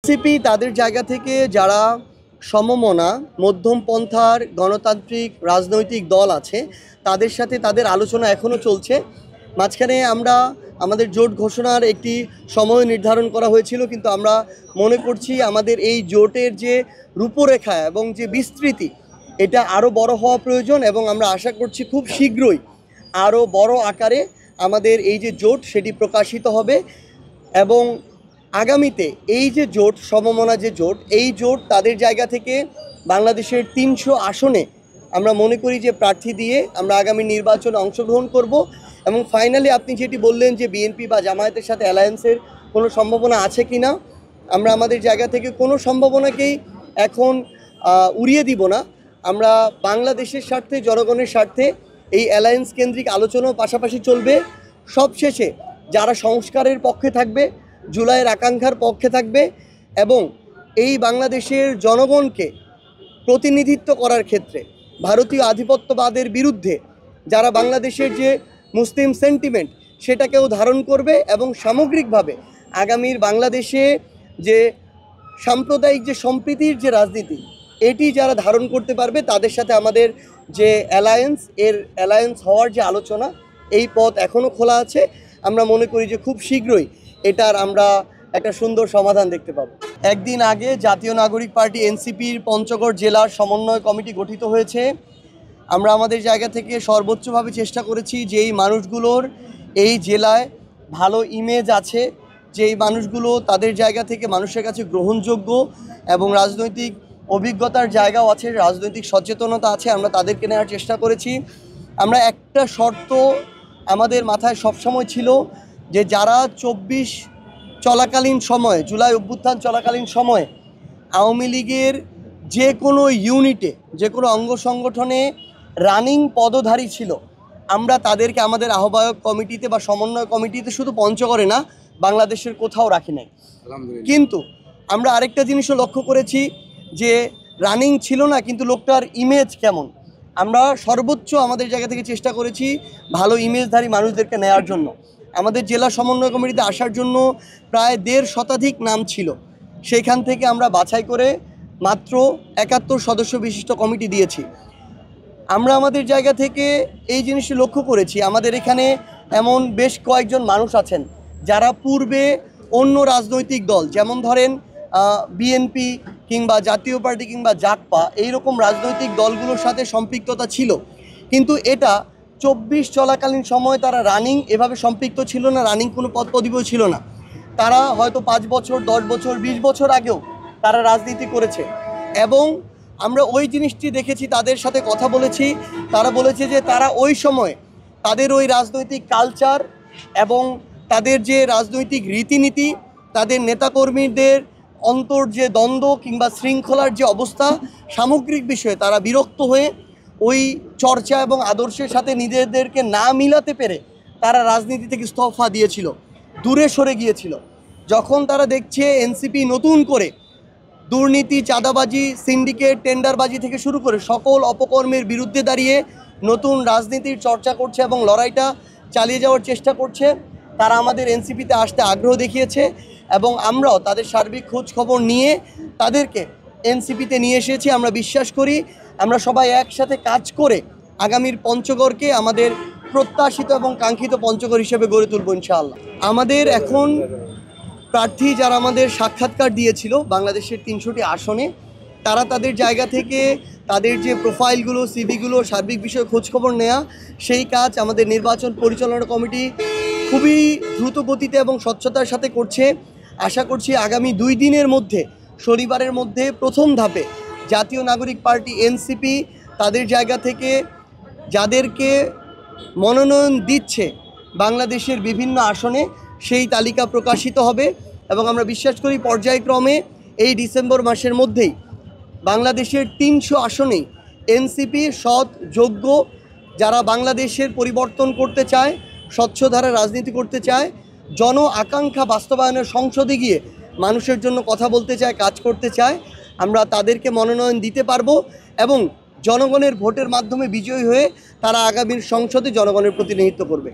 NCP তাদের জায়গা থেকে যারা সমমনা মধ্যমপন্থার গণতান্ত্রিক রাজনৈতিক দল আছে তাদের সাথে তাদের আলোচনা এখনও চলছে। মাঝখানে আমরা আমাদের জোট ঘোষণার একটি সময় নির্ধারণ করা হয়েছিল, কিন্তু আমরা মনে করছি আমাদের এই জোটের যে রূপরেখা এবং যে বিস্তৃতি এটা আরও বড় হওয়া প্রয়োজন, এবং আমরা আশা করছি খুব শীঘ্রই আরও বড় আকারে আমাদের এই যে জোট সেটি প্রকাশিত হবে। এবং আগামীতে এই যে জোট, সমমনা যে জোট, এই জোট তাদের জায়গা থেকে বাংলাদেশের ৩০০ আসনে আমরা মনে করি যে প্রার্থী দিয়ে আমরা আগামী নির্বাচনে অংশগ্রহণ করব। এবং ফাইনালি আপনি যেটি বললেন যে বিএনপি বা জামায়াতের সাথে অ্যালায়েন্সের কোনো সম্ভাবনা আছে কি না, আমরা আমাদের জায়গা থেকে কোনো সম্ভাবনাকেই এখন উড়িয়ে দিব না। আমরা বাংলাদেশের স্বার্থে, জনগণের স্বার্থে এই অ্যালায়েন্স কেন্দ্রিক আলোচনাও পাশাপাশি চলবে। সবশেষে যারা সংস্কারের পক্ষে থাকবে, জুলাইয়ের আকাঙ্ক্ষার পক্ষে থাকবে এবং এই বাংলাদেশের জনগণকে প্রতিনিধিত্ব করার ক্ষেত্রে ভারতীয় আধিপত্যবাদের বিরুদ্ধে যারা বাংলাদেশের যে মুসলিম সেন্টিমেন্ট সেটাকেও ধারণ করবে এবং সামগ্রিকভাবে আগামীর বাংলাদেশে যে সাম্প্রদায়িক যে সম্প্রীতির যে রাজনীতি এটি যারা ধারণ করতে পারবে তাদের সাথে আমাদের যে অ্যালায়েন্স হওয়ার যে আলোচনা, এই পথ এখনও খোলা আছে। আমরা মনে করি যে খুব শীঘ্রই এটার আমরা একটা সুন্দর সমাধান দেখতে পাবো। একদিন আগে জাতীয় নাগরিক পার্টি এনসিপির পঞ্চগড় জেলার সমন্বয় কমিটি গঠিত হয়েছে। আমরা আমাদের জায়গা থেকে সর্বোচ্চভাবে চেষ্টা করেছি যে এই মানুষগুলোর এই জেলায় ভালো ইমেজ আছে, যে এই মানুষগুলো তাদের জায়গা থেকে মানুষের কাছে গ্রহণযোগ্য এবং রাজনৈতিক অভিজ্ঞতার জায়গাও আছে, রাজনৈতিক সচেতনতা আছে, আমরা তাদেরকে নেওয়ার চেষ্টা করেছি। আমরা একটা শর্ত আমাদের মাথায় সবসময় ছিল যে যারা ২৪ চলাকালীন সময়ে, জুলাই অভ্যুত্থান চলাকালীন সময়ে আওয়ামী লীগের যে কোনো ইউনিটে, যে কোনো অঙ্গ সংগঠনে রানিং পদধারী ছিল, আমরা তাদেরকে আমাদের আহ্বায়ক কমিটিতে বা সমন্বয় কমিটিতে শুধু পঞ্চগড়ে না, বাংলাদেশের কোথাও রাখি নাই। কিন্তু আমরা আরেকটা জিনিসও লক্ষ্য করেছি যে রানিং ছিল না, কিন্তু লোকটার ইমেজ কেমন, আমরা সর্বোচ্চ আমাদের জায়গা থেকে চেষ্টা করেছি ভালো ইমেজধারী মানুষদেরকে নেওয়ার জন্য। আমাদের জেলা সমন্বয় কমিটিতে আসার জন্য প্রায় ১.৫ শতাধিক নাম ছিল, সেইখান থেকে আমরা বাছাই করে মাত্র ৭১ সদস্য বিশিষ্ট কমিটি দিয়েছি। আমরা আমাদের জায়গা থেকে এই জিনিসটি লক্ষ্য করেছি, আমাদের এখানে এমন বেশ কয়েকজন মানুষ আছেন যারা পূর্বে অন্য রাজনৈতিক দল, যেমন ধরেন বিএনপি কিংবা জাতীয় পার্টি কিংবা জাকপা, এইরকম রাজনৈতিক দলগুলোর সাথে সম্পৃক্ততা ছিল, কিন্তু এটা ২৪ চলাকালীন সময় তারা রানিং এভাবে সম্পৃক্ত ছিল না, রানিং কোনো পদপদবিও ছিল না। তারা হয়তো ৫ বছর, ১০ বছর, ২০ বছর আগেও তারা রাজনীতি করেছে এবং আমরা ওই জিনিসটি দেখেছি, তাদের সাথে কথা বলেছি, তারা বলেছে যে তারা ওই সময় তাদের ওই রাজনৈতিক কালচার এবং তাদের যে রাজনৈতিক রীতিনীতি, তাদের নেতাকর্মীদের অন্তর যে দ্বন্দ্ব কিংবা শৃঙ্খলার যে অবস্থা, সামগ্রিক বিষয়ে তারা বিরক্ত হয়ে ওই চর্চা এবং আদর্শের সাথে নিজেদেরকে না মিলাতে পেরে তারা রাজনীতি থেকে ইস্তফা দিয়েছিল, দূরে সরে গিয়েছিল। যখন তারা দেখছে এনসিপি নতুন করে দুর্নীতি, চাঁদাবাজি, সিন্ডিকেট, টেন্ডারবাজি থেকে শুরু করে সকল অপকর্মের বিরুদ্ধে দাঁড়িয়ে নতুন রাজনীতির চর্চা করছে এবং লড়াইটা চালিয়ে যাওয়ার চেষ্টা করছে, তারা আমাদের এনসিপিতে আসতে আগ্রহ দেখিয়েছে এবং আমরাও তাদের সার্বিক খোঁজ খবর নিয়ে তাদেরকে এনসিপিতে নিয়ে এসেছি। আমরা বিশ্বাস করি আমরা সবাই একসাথে কাজ করে আগামীর পঞ্চগড়কে আমাদের প্রত্যাশিত এবং কাঙ্ক্ষিত পঞ্চগড় হিসেবে গড়ে তুলব ইনশাআল্লাহ। আমাদের এখন প্রার্থী যারা আমাদের সাক্ষাৎকার দিয়েছিল বাংলাদেশের ৩০০টি আসনে, তারা তাদের জায়গা থেকে তাদের যে প্রোফাইলগুলো, সিভিগুলো, সার্বিক বিষয়ে খোঁজখবর নেওয়া, সেই কাজ আমাদের নির্বাচন পরিচালনা কমিটি খুবই দ্রুত গতিতে এবং স্বচ্ছতার সাথে করছে। আশা করছি আগামী ২ দিনের মধ্যে, শনিবারের মধ্যে প্রথম ধাপে জাতীয় নাগরিক পার্টি এনসিপি তাদের জায়গা থেকে যাদেরকে মনোনয়ন দিচ্ছে বাংলাদেশের বিভিন্ন আসনে, সেই তালিকা প্রকাশিত হবে এবং আমরা বিশ্বাস করি পর্যায়ক্রমে এই ডিসেম্বর মাসের মধ্যেই বাংলাদেশের ৩০০ আসনেই এনসিপি সৎ, যোগ্য, যারা বাংলাদেশের পরিবর্তন করতে চায়, স্বচ্ছধারা রাজনীতি করতে চায়, জন আকাঙ্ক্ষা বাস্তবায়নের সংসদে গিয়ে মানুষের জন্য কথা বলতে চায়, কাজ করতে চায়, আমরা তাদেরকে মনোনয়ন দিতে পারবো এবং জনগণের ভোটের মাধ্যমে বিজয়ী হয়ে তারা আগামীর সংসদে জনগণের প্রতিনিধিত্ব করবে।